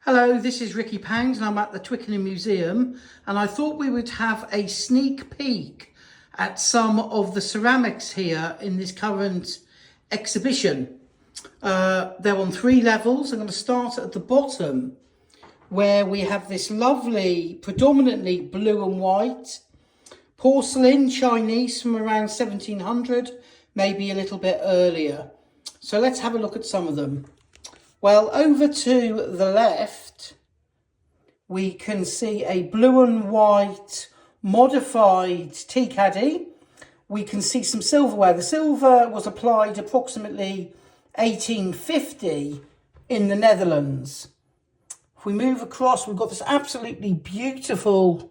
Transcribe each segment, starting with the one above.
Hello, this is Ricky Pangs and I'm at the Twickenham Museum, and I thought we would have a sneak peek at some of the ceramics here in this current exhibition. They're on 3 levels. I'm going to start at the bottom where we have this lovely, predominantly blue and white porcelain Chinese from around 1700, maybe a little bit earlier. So let's have a look at some of them. Well, over to the left, we can see a blue and white modified tea caddy. We can see some silverware. The silver was applied approximately 1850 in the Netherlands. If we move across, we've got this absolutely beautiful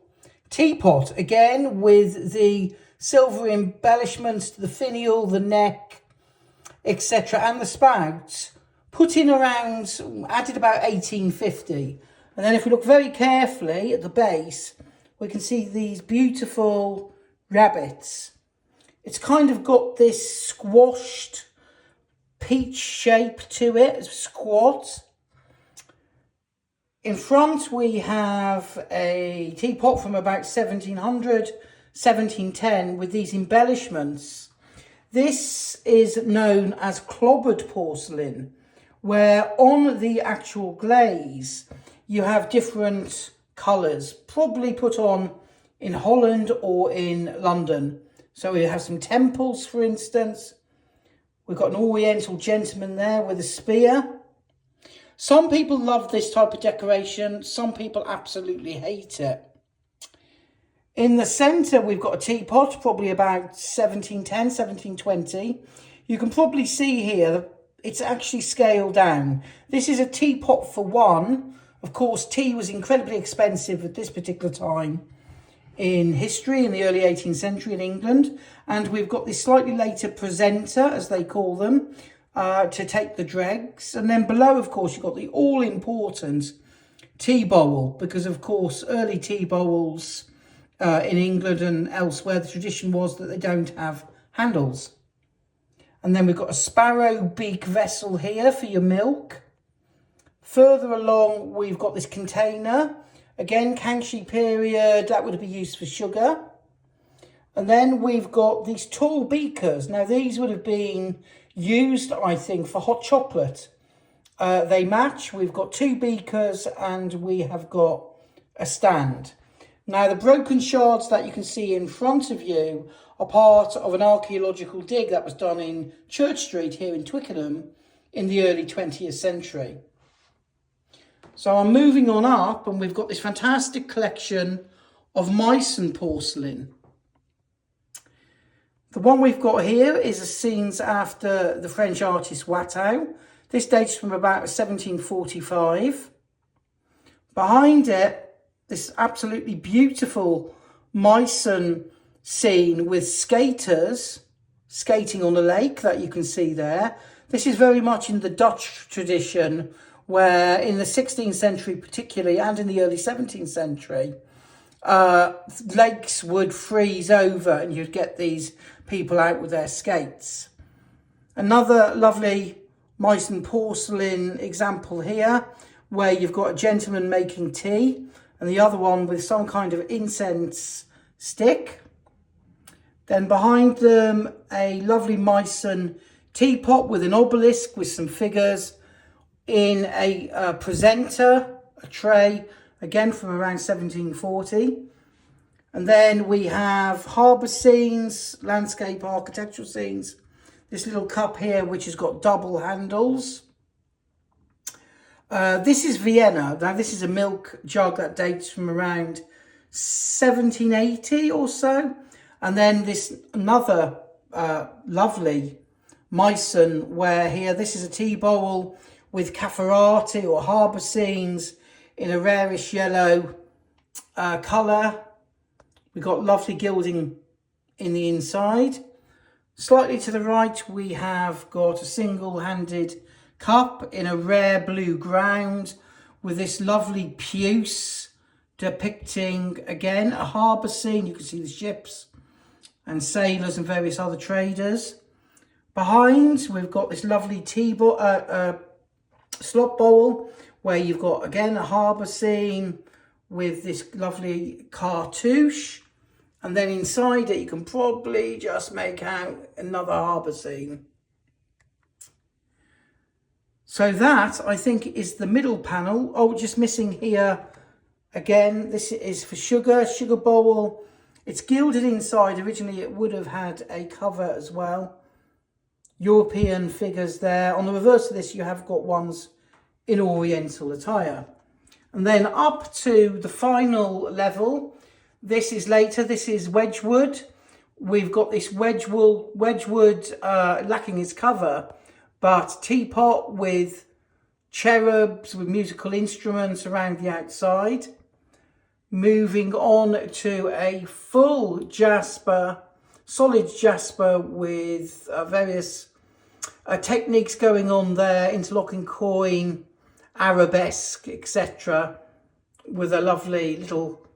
teapot, again with the silver embellishments to the finial, the neck, etc. and the spouts. Put in around, added about 1850. And then if we look very carefully at the base, we can see these beautiful rabbits. It's kind of got this squashed peach shape to it, it's squat. In front we have a teapot from about 1700, 1710 with these embellishments. This is known as clobbered porcelain, where on the actual glaze you have different colours, probably put on in Holland or in London. So we have some temples, for instance. We've got an oriental gentleman there with a spear. Some people love this type of decoration, some people absolutely hate it. In the centre we've got a teapot, probably about 1710, 1720. You can probably see here it's actually scaled down. This is a teapot for one. Of course, tea was incredibly expensive at this particular time in history, in the early 18th century in England. And we've got this slightly later presenter, as they call them, to take the dregs. And then below, of course, you've got the all-important tea bowl, because, of course, early tea bowls in England and elsewhere, the tradition was that they don't have handles. And then we've got a sparrow beak vessel here for your milk. Further along, we've got this container. Again, Kangxi period, that would be used for sugar. And then we've got these tall beakers. Now, these would have been used, I think, for hot chocolate. They match. We've got 2 beakers and we have got a stand. Now, the broken shards that you can see in front of you are part of an archaeological dig that was done in Church Street here in Twickenham in the early 20th century. So I'm moving on up and we've got this fantastic collection of Meissen porcelain. The one we've got here is a scenes after the French artist Watteau. This dates from about 1745. Behind it, this absolutely beautiful Meissen scene with skaters skating on a lake that you can see there. This is very much in the Dutch tradition, where in the 16th century particularly and in the early 17th century, lakes would freeze over and you'd get these people out with their skates. Another lovely Meissen porcelain example here, where you've got a gentleman making tea and the other one with some kind of incense stick. Then behind them, a lovely Meissen teapot with an obelisk with some figures in a presenter, a tray, again from around 1740. And then we have harbour scenes, landscape architectural scenes. This little cup here, which has got double handles. This is Vienna. Now, this is a milk jug that dates from around 1780 or so. And then this another lovely Meissen ware here. This is a tea bowl with cafferati or harbour scenes in a rarish yellow colour. We've got lovely gilding in the inside. Slightly to the right, we have got a single-handed cup in a rare blue ground with this lovely puce depicting, again, a harbour scene. You can see the ships and sailors and various other traders. Behind, we've got this lovely slop bowl where you've got, again, a harbour scene with this lovely cartouche. And then inside it, you can probably just make out another harbour scene. So that, I think, is the middle panel. Oh, just missing here. Again, this is for sugar bowl. It's gilded inside. Originally, it would have had a cover as well. European figures there. On the reverse of this, you have got ones in Oriental attire. And then up to the final level, this is later. This is Wedgwood. We've got this Wedgwood lacking its cover, but teapot with cherubs, with musical instruments around the outside. Moving on to a full jasper, solid jasper with various techniques going on there, interlocking coin, arabesque, etc. with a lovely little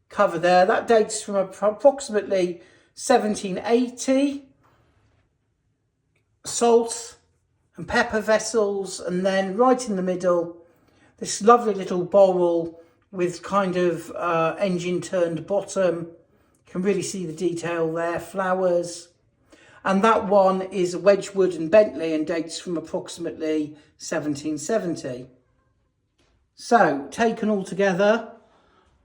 cover there. That dates from approximately 1780. Salt and pepper vessels, and then right in the middle, this lovely little bowl with kind of engine turned bottom. You can really see the detail there, flowers. And that one is Wedgwood and Bentley and dates from approximately 1770. So, taken all together,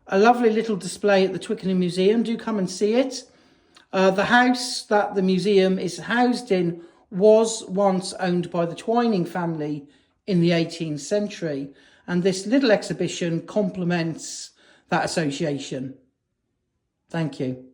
a lovely little display at the Twickenham Museum. Do come and see it. The house that the museum is housed in was once owned by the Twining family in the 18th century. And this little exhibition complements that association. Thank you.